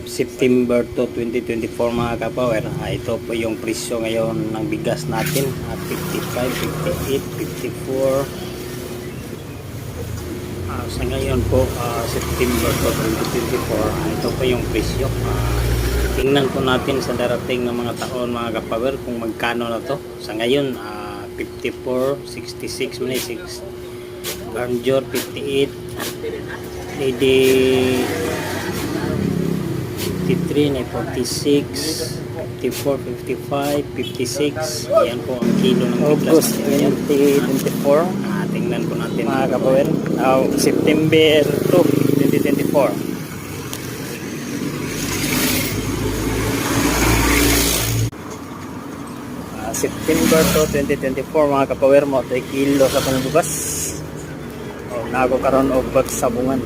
September to 2024 mga kapower. Ito po yung presyo ngayon ng bigas natin. 55, 58, 54. Sa ngayon po, September to 2024. Ito po yung presyo. Tingnan po natin sa darating na mga taon mga kapower kung magkano na to. Sa ngayon, 54, 66, 6, Garnjor 58, Lady 53, 46, 54, 55, 56. Yan po ang kilo ng bigas August natin. 2024 Tingnan po natin mga kapower. September 2, 2024. September 2, 2024 mga kapower mo. Ito kilo sa pangugas. Nago karon og bag sabungan.